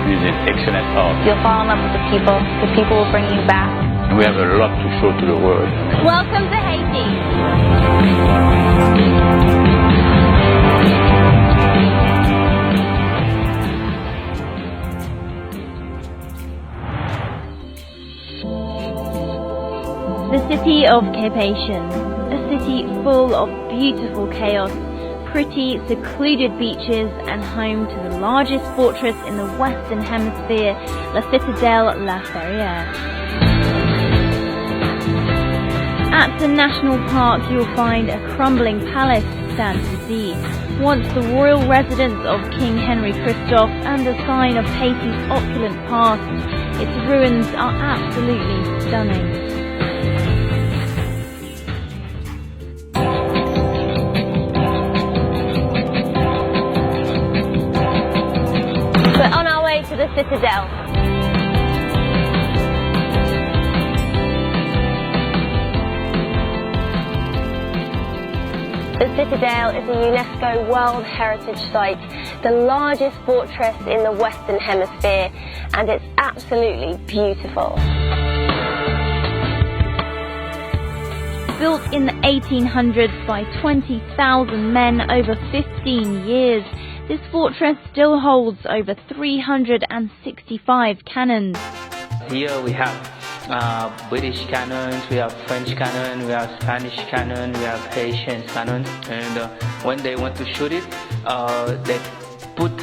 music, excellent art. You'll fall in love with the people will bring you back. And we have a lot to show to the world. Welcome to Haiti. The city of Cap-Haïtien, a city full of beautiful chaos, pretty secluded beaches and home to the largest fortress in the Western Hemisphere, La Citadelle La Ferrière. At the national park you'll find a crumbling palace stand to see, once the royal residence of King Henry Christophe and a sign of Haiti's opulent past. Its ruins are absolutely stunning. We're on our way to the Citadel. The Citadel is a UNESCO World Heritage Site, the largest fortress in the Western Hemisphere, and it's absolutely beautiful. Built in the 1800s by 20,000 men over 15 years, this fortress still holds over 365 cannons. Here we have British cannons, we have French cannon, we have Spanish cannon, we have Haitian cannon, and when they want to shoot it, they put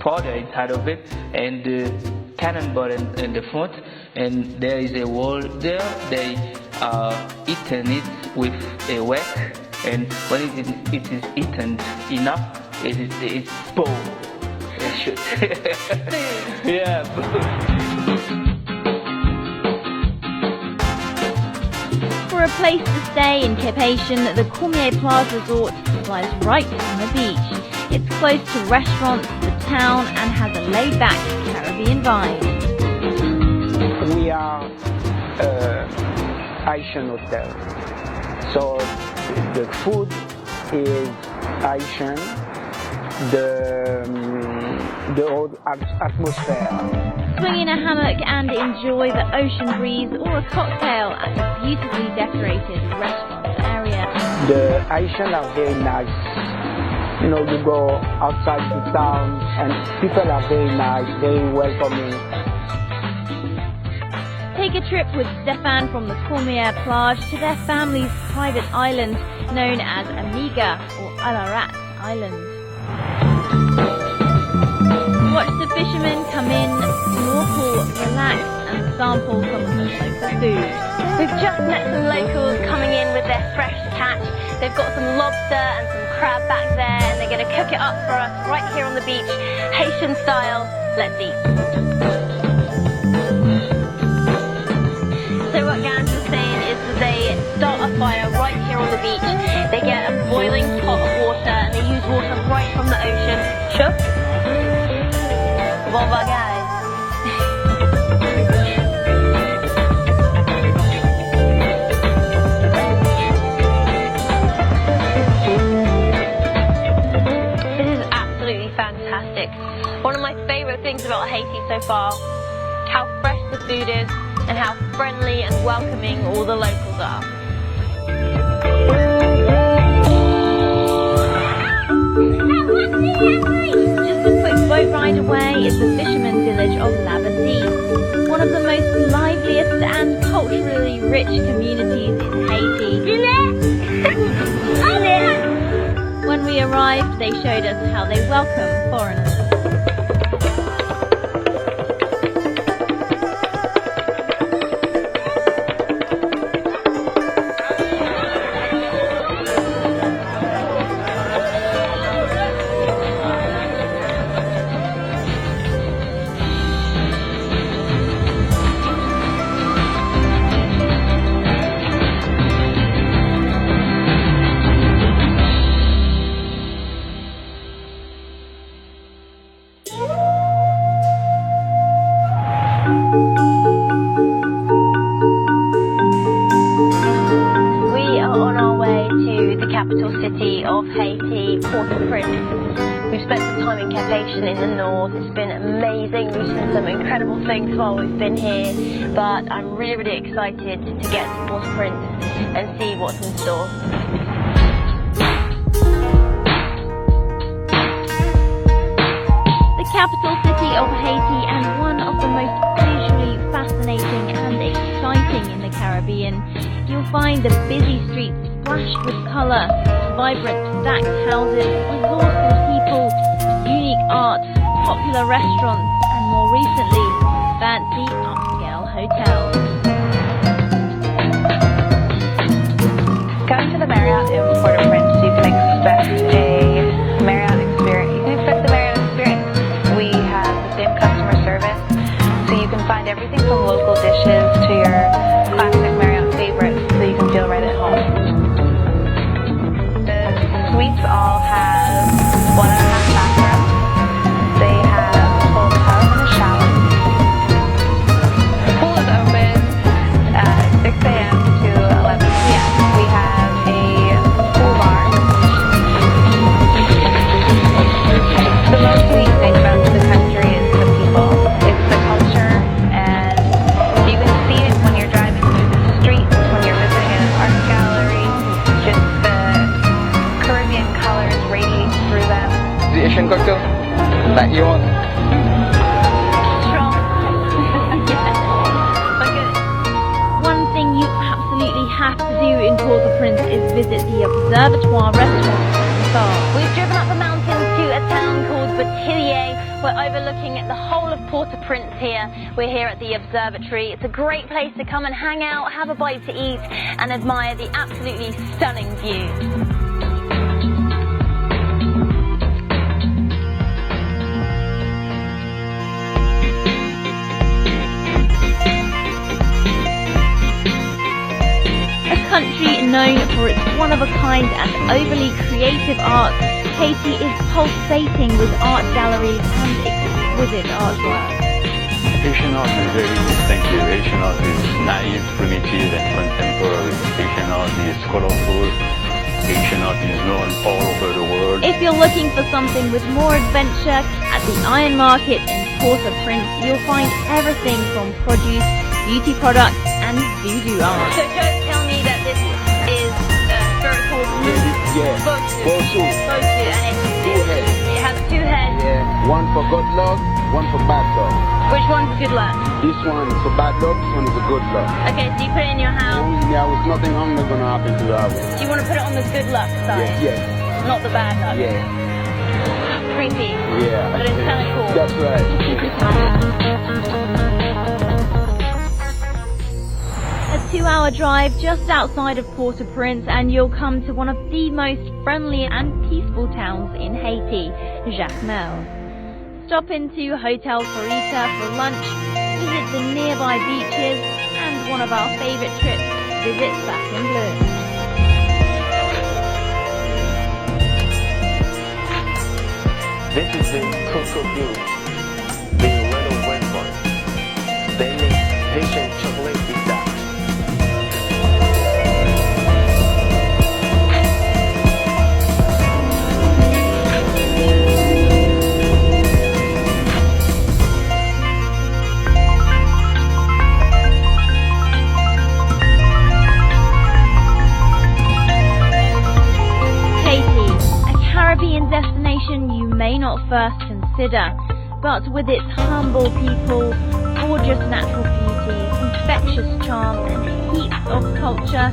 powder inside of it and the cannonball in the front, and there is a wall there. They eaten it with a whack, and when it is eaten enough, it's boom, they shoot. Yeah, boom. For a place to stay in Cap-Haïtien, the Cormier Plaza Resort lies right on the beach. It's close to restaurants, the town, and has a laid-back Caribbean vibe. We are Haitian hotel, so the food is Haitian, the whole atmosphere. Swing in a hammock and enjoy the ocean breeze or a cocktail at the beautifully decorated restaurant area. The Haitians are very nice. You know, you go outside the town and people are very nice, very welcoming. Take a trip with Stéphane from the Cormier Plage to their family's private island known as Amiga or Alarat Island. Watch the fishermen come in, snorkel, relax and sample some of the local food. We've just met some locals coming in with their fresh catch. They've got some lobster and some crab back there and they're going to cook it up for us right here on the beach, Haitian style. Let's eat. So what Gans is saying is that they start a fire right here on the beach. They get a boiling pot of water and they use water right from the ocean. Sure? Bon bagage. This is absolutely fantastic. One of my favourite things about Haiti so far, how fresh the food is and how friendly and welcoming all the locals are. Just a quick boat ride away is the fisherman village of Labadie, one of the most liveliest and culturally rich communities in Haiti. When we arrived, they showed us how they welcome foreigners. destination in the north. It's been amazing. We've seen some incredible things while we've been here, but I'm really, really excited to get to Port-au-Prince and see what's in store. The capital city of Haiti and one of the most visually fascinating and exciting in the Caribbean. You'll find the busy streets splashed with colour, vibrant stacked houses, resourceful people, unique art, popular restaurants, and more recently, fancy upscale hotels. Coming to the Marriott in Port-au-Prince, you can expect a Marriott experience. You can expect the Marriott experience. We have the same customer service, so you can find everything from local dishes to your classic Marriott favorites, so you can feel right at home. The suites all have 1.5 bathrooms. They have a full tub and a shower. The pool is open at 6 a.m. to 11 p.m. We have a pool bar. The most unique thing about the country is the people. It's the culture, and you can see it when you're driving through the streets, when you're visiting an art gallery. Just the Caribbean colors radiate through them. The Asian cocktail that you want. Strong. Look at it. One thing you absolutely have to do in Port-au-Prince is visit the Observatoire restaurant and bar. We've driven up the mountains to a town called Cherie. We're overlooking at the whole of Port-au-Prince here. We're here at the observatory. It's a great place to come and hang out, have a bite to eat, and admire the absolutely stunning views. A country known for its one-of-a-kind and overly creative art, Haiti is pulsating with art galleries and exquisite artwork. Haitian art is very distinctive. Haitian art is naive, primitive, and contemporary. Haitian art is colorful. Haitian art is known all over the world. If you're looking for something with more adventure, at the Iron Market in Port-au-Prince, you'll find everything from produce, beauty products, and voodoo art. So don't tell me that this is very called Bosu. and it has 2 heads. Yeah, one for good luck, one for bad luck. Which one's good luck? This one is for bad luck, this one is for good luck. Okay, so you put it in your house. Yeah, with nothing unless gonna happen to the house. Do you want to put it on the good luck side? Yes, Not the bad luck? yeah. Creepy. Yeah. But it's kind of cool. That's right. A 2-hour drive just outside of Port-au-Prince and you'll come to one of the most friendly and peaceful towns in Haiti, Jacmel. Stop into Hotel Farita for lunch, visit the nearby beaches, and one of our favourite trips, visit Rasin Bleu. This is the Cocoa Beans, the little red one. They make Haitian chocolate pizza. Caribbean destination you may not first consider, but with its humble people, gorgeous natural beauty, infectious charm and heaps of culture,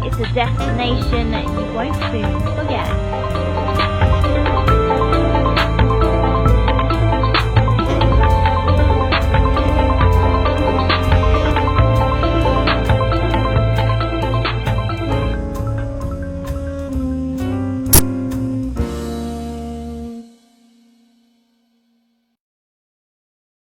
it's a destination you won't soon forget.